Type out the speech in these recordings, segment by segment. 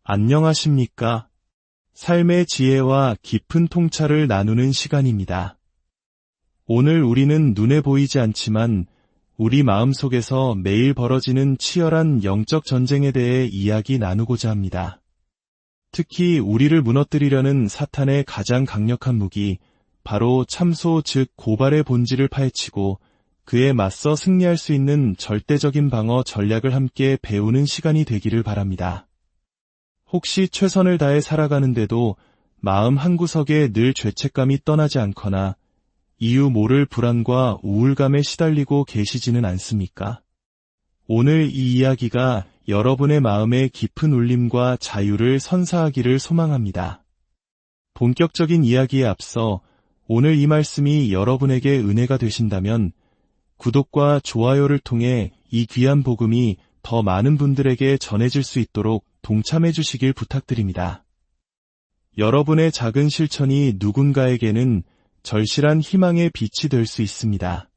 안녕하십니까? 삶의 지혜와 깊은 통찰을 나누는 시간입니다. 오늘 우리는 눈에 보이지 않지만 우리 마음속에서 매일 벌어지는 치열한 영적 전쟁에 대해 이야기 나누고자 합니다. 특히 우리를 무너뜨리려는 사탄의 가장 강력한 무기, 바로 참소 즉 고발의 본질을 파헤치고 그에 맞서 승리할 수 있는 절대적인 방어 전략을 함께 배우는 시간이 되기를 바랍니다. 혹시 최선을 다해 살아가는데도 마음 한구석에 늘 죄책감이 떠나지 않거나 이유 모를 불안과 우울감에 시달리고 계시지는 않습니까? 오늘 이 이야기가 여러분의 마음의 깊은 울림과 자유를 선사하기를 소망합니다. 본격적인 이야기에 앞서 오늘 이 말씀이 여러분에게 은혜가 되신다면 구독과 좋아요를 통해 이 귀한 복음이 더 많은 분들에게 전해질 수 있도록 동참해 주시길 부탁드립니다. 여러분의 작은 실천이 누군가에게는 절실한 희망의 빛이 될 수 있습니다.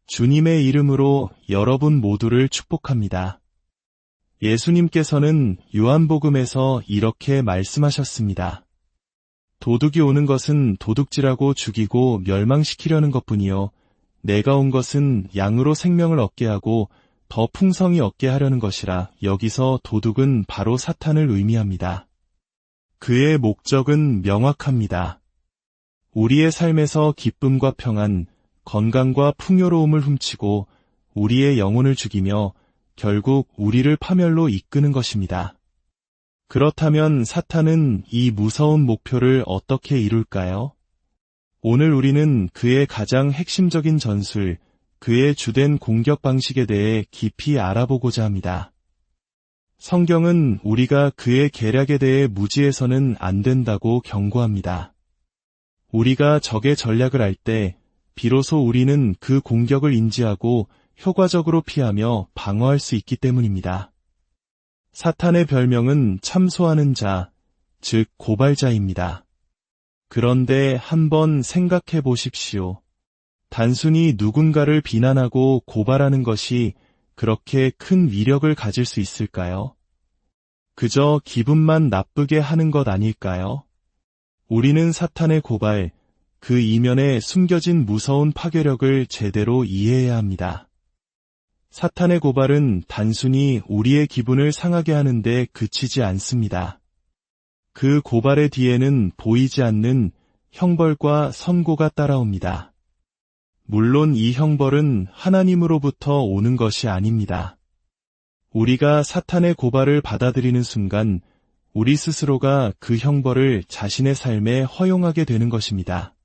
주님의 이름으로 여러분 모두를 축복합니다. 예수님께서는 요한복음에서 이렇게 말씀하셨습니다. 도둑이 오는 것은 도둑질하고 죽이고 멸망시키려는 것뿐이요 내가 온 것은 양으로 생명을 얻게 하고 더 풍성히 얻게 하려는 것이라. 여기서 도둑은 바로 사탄을 의미합니다. 그의 목적은 명확합니다. 우리의 삶에서 기쁨과 평안, 건강과 풍요로움을 훔치고 우리의 영혼을 죽이며 결국 우리를 파멸로 이끄는 것입니다. 그렇다면 사탄은 이 무서운 목표를 어떻게 이룰까요? 오늘 우리는 그의 가장 핵심적인 전술, 그의 주된 공격 방식에 대해 깊이 알아보고자 합니다. 성경은 우리가 그의 계략에 대해 무지해서는 안 된다고 경고합니다. 우리가 적의 전략을 알 때 비로소 우리는 그 공격을 인지하고 효과적으로 피하며 방어할 수 있기 때문입니다. 사탄의 별명은 참소하는 자, 즉 고발자입니다. 그런데 한번 생각해 보십시오. 단순히 누군가를 비난하고 고발하는 것이 그렇게 큰 위력을 가질 수 있을까요? 그저 기분만 나쁘게 하는 것 아닐까요? 우리는 사탄의 고발, 그 이면에 숨겨진 무서운 파괴력을 제대로 이해해야 합니다. 사탄의 고발은 단순히 우리의 기분을 상하게 하는데 그치지 않습니다. 그 고발의 뒤에는 보이지 않는 형벌과 선고가 따라옵니다. 물론 이 형벌은 하나님으로부터 오는 것이 아닙니다. 우리가 사탄의 고발을 받아들이는 순간 우리 스스로가 그 형벌을 자신의 삶에 허용하게 되는 것입니다.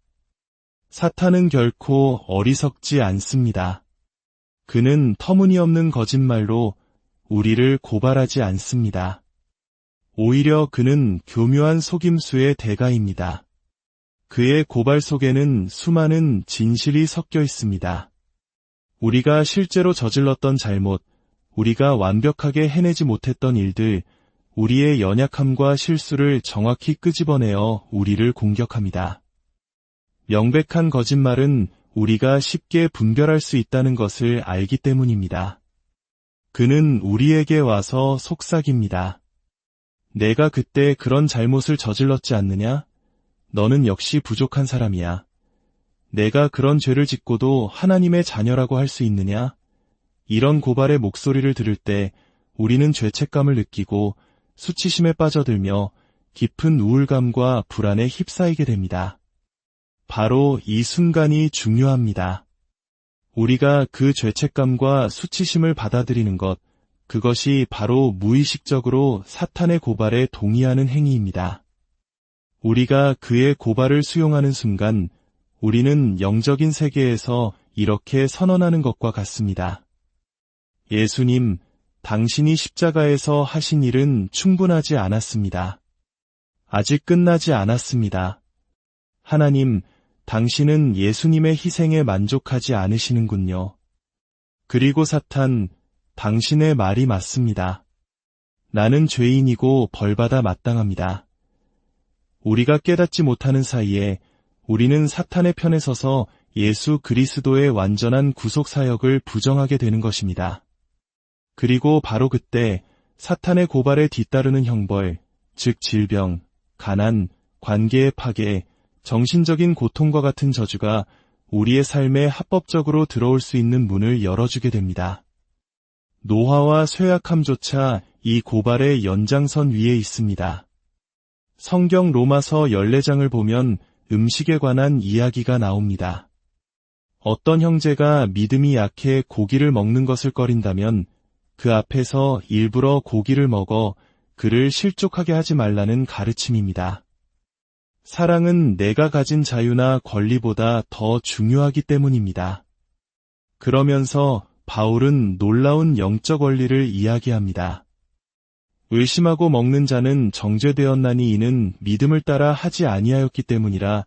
사탄은 결코 어리석지 않습니다. 그는 터무니없는 거짓말로 우리를 고발하지 않습니다. 오히려 그는 교묘한 속임수의 대가입니다. 그의 고발 속에는 수많은 진실이 섞여 있습니다. 우리가 실제로 저질렀던 잘못, 우리가 완벽하게 해내지 못했던 일들, 우리의 연약함과 실수를 정확히 끄집어내어 우리를 공격합니다. 명백한 거짓말은 우리가 쉽게 분별할 수 있다는 것을 알기 때문입니다. 그는 우리에게 와서 속삭입니다. 내가 그때 그런 잘못을 저질렀지 않느냐? 너는 역시 부족한 사람이야. 내가 그런 죄를 짓고도 하나님의 자녀라고 할 수 있느냐? 이런 고발의 목소리를 들을 때 우리는 죄책감을 느끼고 수치심에 빠져들며 깊은 우울감과 불안에 휩싸이게 됩니다. 바로 이 순간이 중요합니다. 우리가 그 죄책감과 수치심을 받아들이는 것, 그것이 바로 무의식적으로 사탄의 고발에 동의하는 행위입니다. 우리가 그의 고발을 수용하는 순간 우리는 영적인 세계에서 이렇게 선언하는 것과 같습니다. 예수님, 당신이 십자가에서 하신 일은 충분하지 않았습니다. 아직 끝나지 않았습니다. 하나님, 당신은 예수님의 희생에 만족하지 않으시는군요. 그리고 사탄, 당신의 말이 맞습니다. 나는 죄인이고 벌받아 마땅합니다. 우리가 깨닫지 못하는 사이에 우리는 사탄의 편에 서서 예수 그리스도의 완전한 구속 사역을 부정하게 되는 것입니다. 그리고 바로 그때 사탄의 고발에 뒤따르는 형벌, 즉 질병, 가난, 관계의 파괴, 정신적인 고통과 같은 저주가 우리의 삶에 합법적으로 들어올 수 있는 문을 열어주게 됩니다. 노화와 쇠약함조차 이 고발의 연장선 위에 있습니다. 성경 로마서 14장을 보면 음식에 관한 이야기가 나옵니다. 어떤 형제가 믿음이 약해 고기를 먹는 것을 꺼린다면 그 앞에서 일부러 고기를 먹어 그를 실족하게 하지 말라는 가르침입니다. 사랑은 내가 가진 자유나 권리보다 더 중요하기 때문입니다. 그러면서 바울은 놀라운 영적 원리를 이야기합니다. 의심하고 먹는 자는 정죄되었나니 이는 믿음을 따라 하지 아니하였기 때문이라.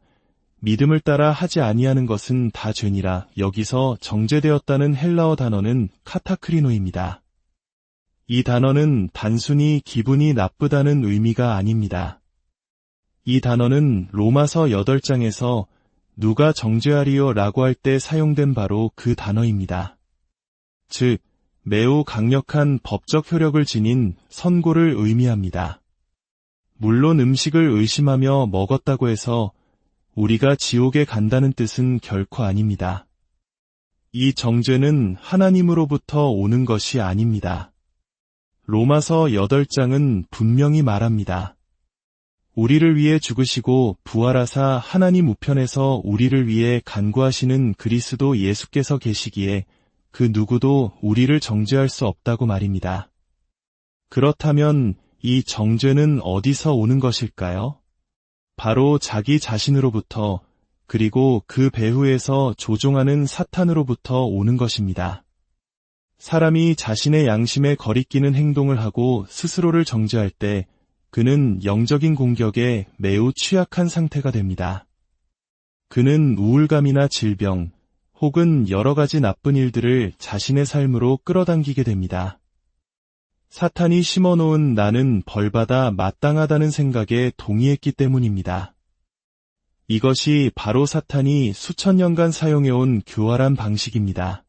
믿음을 따라 하지 아니하는 것은 다 죄니라. 여기서 정죄되었다는 헬라어 단어는 카타크리노입니다. 이 단어는 단순히 기분이 나쁘다는 의미가 아닙니다. 이 단어는 로마서 8장에서 누가 정죄하리요 라고 할 때 사용된 바로 그 단어입니다. 즉, 매우 강력한 법적 효력을 지닌 선고를 의미합니다. 물론 음식을 의심하며 먹었다고 해서 우리가 지옥에 간다는 뜻은 결코 아닙니다. 이 정죄는 하나님으로부터 오는 것이 아닙니다. 로마서 8장은 분명히 말합니다. 우리를 위해 죽으시고 부활하사 하나님 우편에서 우리를 위해 간구하시는 그리스도 예수께서 계시기에 그 누구도 우리를 정죄할 수 없다고 말입니다. 그렇다면 이 정죄는 어디서 오는 것일까요? 바로 자기 자신으로부터, 그리고 그 배후에서 조종하는 사탄으로부터 오는 것입니다. 사람이 자신의 양심에 거리끼는 행동을 하고 스스로를 정죄할 때 그는 영적인 공격에 매우 취약한 상태가 됩니다. 그는 우울감이나 질병, 혹은 여러 가지 나쁜 일들을 자신의 삶으로 끌어당기게 됩니다. 사탄이 심어놓은 나는 벌받아 마땅하다는 생각에 동의했기 때문입니다. 이것이 바로 사탄이 수천 년간 사용해온 교활한 방식입니다.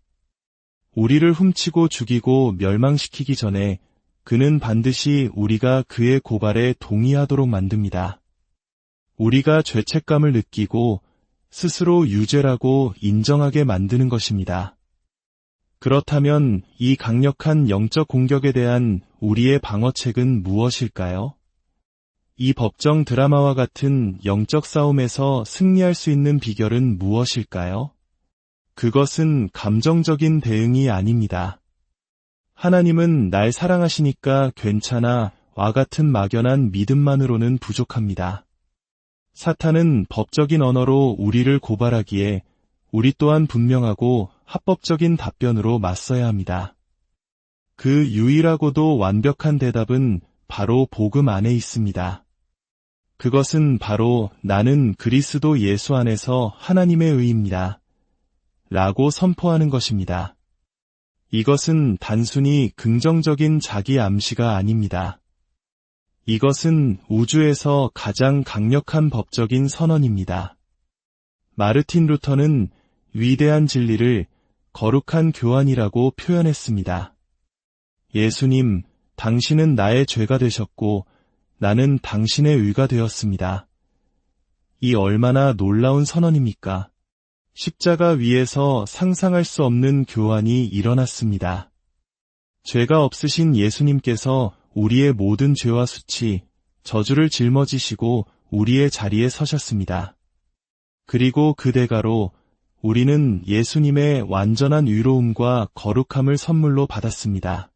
우리를 훔치고 죽이고 멸망시키기 전에 그는 반드시 우리가 그의 고발에 동의하도록 만듭니다. 우리가 죄책감을 느끼고 스스로 유죄라고 인정하게 만드는 것입니다. 그렇다면 이 강력한 영적 공격에 대한 우리의 방어책은 무엇일까요? 이 법정 드라마와 같은 영적 싸움에서 승리할 수 있는 비결은 무엇일까요? 그것은 감정적인 대응이 아닙니다. 하나님은 날 사랑하시니까 괜찮아 와 같은 막연한 믿음만으로는 부족합니다. 사탄은 법적인 언어로 우리를 고발하기에 우리 또한 분명하고 합법적인 답변으로 맞서야 합니다. 그 유일하고도 완벽한 대답은 바로 복음 안에 있습니다. 그것은 바로 나는 그리스도 예수 안에서 하나님의 의입니다. 라고 선포하는 것입니다. 이것은 단순히 긍정적인 자기 암시가 아닙니다. 이것은 우주에서 가장 강력한 법적인 선언입니다. 마르틴 루터는 위대한 진리를 거룩한 교환이라고 표현했습니다. 예수님, 당신은 나의 죄가 되셨고 나는 당신의 의가 되었습니다. 이 얼마나 놀라운 선언입니까? 십자가 위에서 상상할 수 없는 교환이 일어났습니다. 죄가 없으신 예수님께서 우리의 모든 죄와 수치, 저주를 짊어지시고 우리의 자리에 서셨습니다. 그리고 그 대가로 우리는 예수님의 완전한 의로움과 거룩함을 선물로 받았습니다.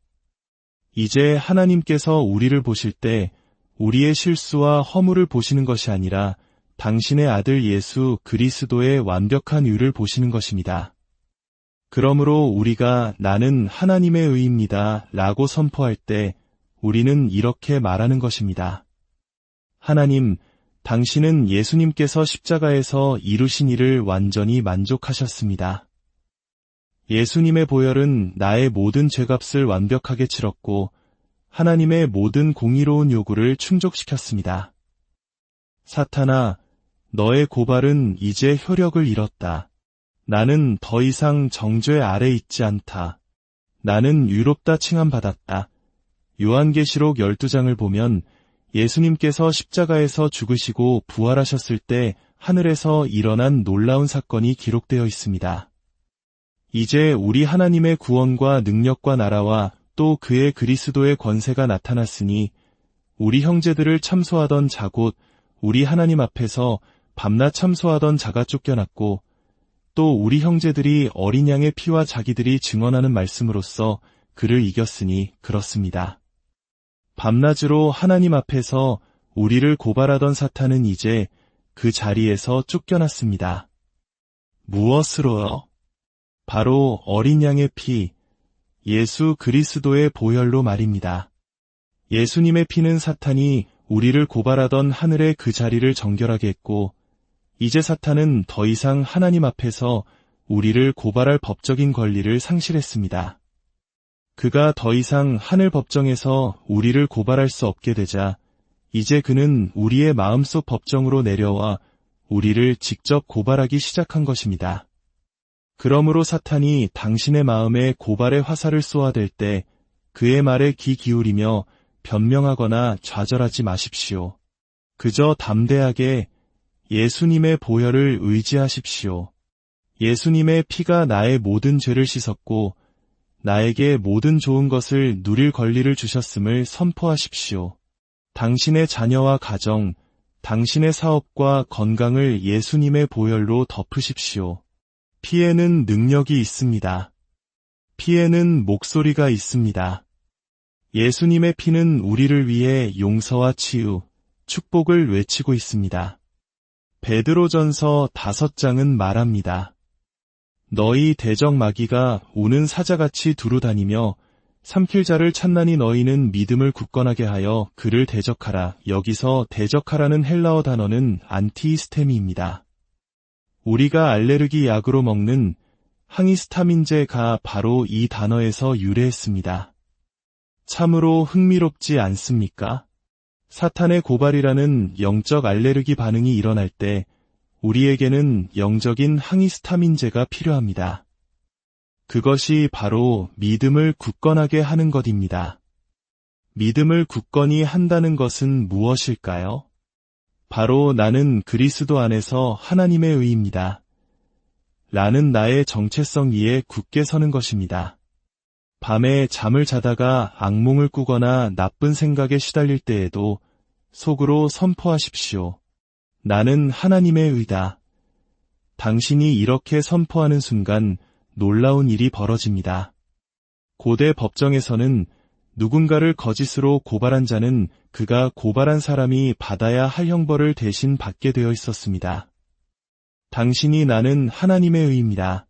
이제 하나님께서 우리를 보실 때 우리의 실수와 허물을 보시는 것이 아니라 당신의 아들 예수 그리스도의 완벽한 의를 보시는 것입니다. 그러므로 우리가 나는 하나님의 의입니다 라고 선포할 때 우리는 이렇게 말하는 것입니다. 하나님, 당신은 예수님께서 십자가에서 이루신 일을 완전히 만족하셨습니다. 예수님의 보혈은 나의 모든 죄값을 완벽하게 치렀고 하나님의 모든 공의로운 요구를 충족시켰습니다. 사탄아, 너의 고발은 이제 효력을 잃었다. 나는 더 이상 정죄 아래 있지 않다. 나는 의롭다 칭함받았다. 요한계시록 12장을 보면 예수님께서 십자가에서 죽으시고 부활하셨을 때 하늘에서 일어난 놀라운 사건이 기록되어 있습니다. 이제 우리 하나님의 구원과 능력과 나라와 또 그의 그리스도의 권세가 나타났으니 우리 형제들을 참소하던 자 곧 우리 하나님 앞에서 밤낮 참소하던 자가 쫓겨났고 또 우리 형제들이 어린 양의 피와 자기들이 증언하는 말씀으로써 그를 이겼으니 그렇습니다. 밤낮으로 하나님 앞에서 우리를 고발하던 사탄은 이제 그 자리에서 쫓겨났습니다. 무엇으로요? 바로 어린 양의 피, 예수 그리스도의 보혈로 말입니다. 예수님의 피는 사탄이 우리를 고발하던 하늘의 그 자리를 정결하게 했고 이제 사탄은 더 이상 하나님 앞에서 우리를 고발할 법적인 권리를 상실했습니다. 그가 더 이상 하늘 법정에서 우리를 고발할 수 없게 되자 이제 그는 우리의 마음속 법정으로 내려와 우리를 직접 고발하기 시작한 것입니다. 그러므로 사탄이 당신의 마음에 고발의 화살을 쏘아댈 때 그의 말에 귀 기울이며 변명하거나 좌절하지 마십시오. 그저 담대하게 예수님의 보혈을 의지하십시오. 예수님의 피가 나의 모든 죄를 씻었고 나에게 모든 좋은 것을 누릴 권리를 주셨음을 선포하십시오. 당신의 자녀와 가정, 당신의 사업과 건강을 예수님의 보혈로 덮으십시오. 피에는 능력이 있습니다. 피에는 목소리가 있습니다. 예수님의 피는 우리를 위해 용서와 치유, 축복을 외치고 있습니다. 베드로전서 5장은 말합니다. 너희 대적 마귀가 우는 사자같이 두루다니며 삼킬 자를 찾나니 너희는 믿음을 굳건하게 하여 그를 대적하라. 여기서 대적하라는 헬라어 단어는 안티히스테미입니다. 우리가 알레르기 약으로 먹는 항히스타민제가 바로 이 단어에서 유래했습니다. 참으로 흥미롭지 않습니까? 사탄의 고발이라는 영적 알레르기 반응이 일어날 때 우리에게는 영적인 항히스타민제가 필요합니다. 그것이 바로 믿음을 굳건하게 하는 것입니다. 믿음을 굳건히 한다는 것은 무엇일까요? 바로 나는 그리스도 안에서 하나님의 의입니다. 라는 나의 정체성 위에 굳게 서는 것입니다. 밤에 잠을 자다가 악몽을 꾸거나 나쁜 생각에 시달릴 때에도 속으로 선포하십시오. 나는 하나님의 의다. 당신이 이렇게 선포하는 순간 놀라운 일이 벌어집니다. 고대 법정에서는 누군가를 거짓으로 고발한 자는 그가 고발한 사람이 받아야 할 형벌을 대신 받게 되어 있었습니다. 당신이 나는 하나님의 의입니다.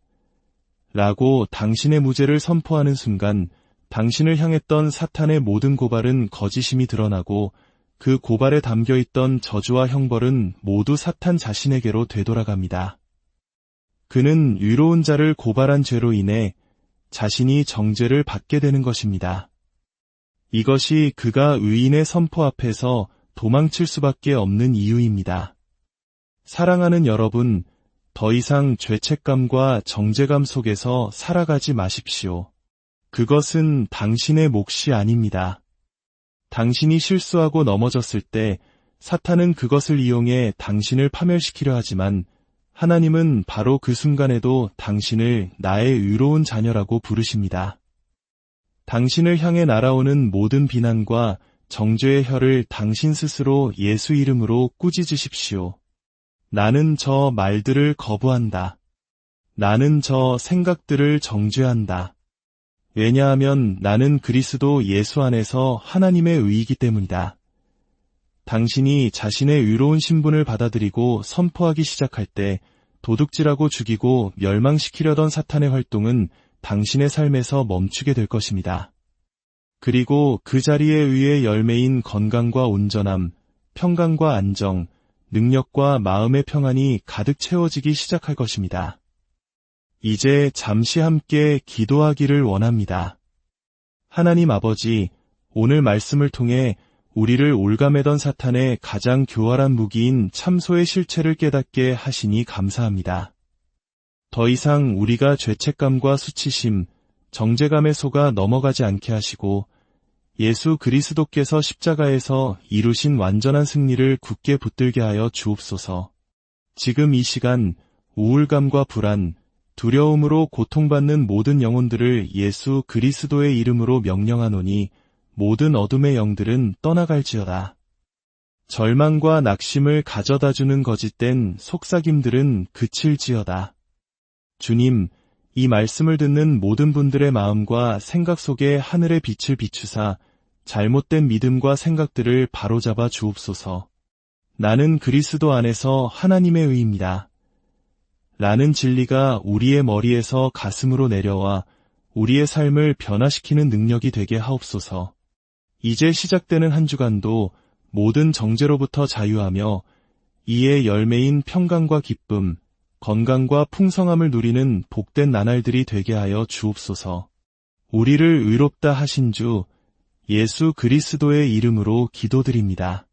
라고 당신의 무죄를 선포하는 순간 당신을 향했던 사탄의 모든 고발은 거짓임이 드러나고 그 고발에 담겨있던 저주와 형벌은 모두 사탄 자신에게로 되돌아갑니다. 그는 의로운 자를 고발한 죄로 인해 자신이 정죄를 받게 되는 것입니다. 이것이 그가 의인의 선포 앞에서 도망칠 수밖에 없는 이유입니다. 사랑하는 여러분, 더 이상 죄책감과 정죄감 속에서 살아가지 마십시오. 그것은 당신의 몫이 아닙니다. 당신이 실수하고 넘어졌을 때 사탄은 그것을 이용해 당신을 파멸시키려 하지만 하나님은 바로 그 순간에도 당신을 나의 의로운 자녀라고 부르십니다. 당신을 향해 날아오는 모든 비난과 정죄의 혀를 당신 스스로 예수 이름으로 꾸짖으십시오. 나는 저 말들을 거부한다. 나는 저 생각들을 정죄한다. 왜냐하면 나는 그리스도 예수 안에서 하나님의 의이기 때문이다. 당신이 자신의 의로운 신분을 받아들이고 선포하기 시작할 때 도둑질하고 죽이고 멸망시키려던 사탄의 활동은 당신의 삶에서 멈추게 될 것입니다. 그리고 그 자리에 의해 열매인 건강과 온전함, 평강과 안정, 능력과 마음의 평안이 가득 채워지기 시작할 것입니다. 이제 잠시 함께 기도하기를 원합니다. 하나님 아버지, 오늘 말씀을 통해 우리를 올가매던 사탄의 가장 교활한 무기인 참소의 실체를 깨닫게 하시니 감사합니다. 더 이상 우리가 죄책감과 수치심, 정죄감에 속아 넘어가지 않게 하시고 예수 그리스도께서 십자가에서 이루신 완전한 승리를 굳게 붙들게 하여 주옵소서. 지금 이 시간 우울감과 불안, 두려움으로 고통받는 모든 영혼들을 예수 그리스도의 이름으로 명령하노니 모든 어둠의 영들은 떠나갈지어다. 절망과 낙심을 가져다주는 거짓된 속삭임들은 그칠지어다. 주님, 이 말씀을 듣는 모든 분들의 마음과 생각 속에 하늘의 빛을 비추사 잘못된 믿음과 생각들을 바로잡아 주옵소서. 나는 그리스도 안에서 하나님의 의입니다. 라는 진리가 우리의 머리에서 가슴으로 내려와 우리의 삶을 변화시키는 능력이 되게 하옵소서. 이제 시작되는 한 주간도 모든 정죄로부터 자유하며 이의 열매인 평강과 기쁨, 건강과 풍성함을 누리는 복된 나날들이 되게 하여 주옵소서. 우리를 의롭다 하신 주 예수 그리스도의 이름으로 기도드립니다.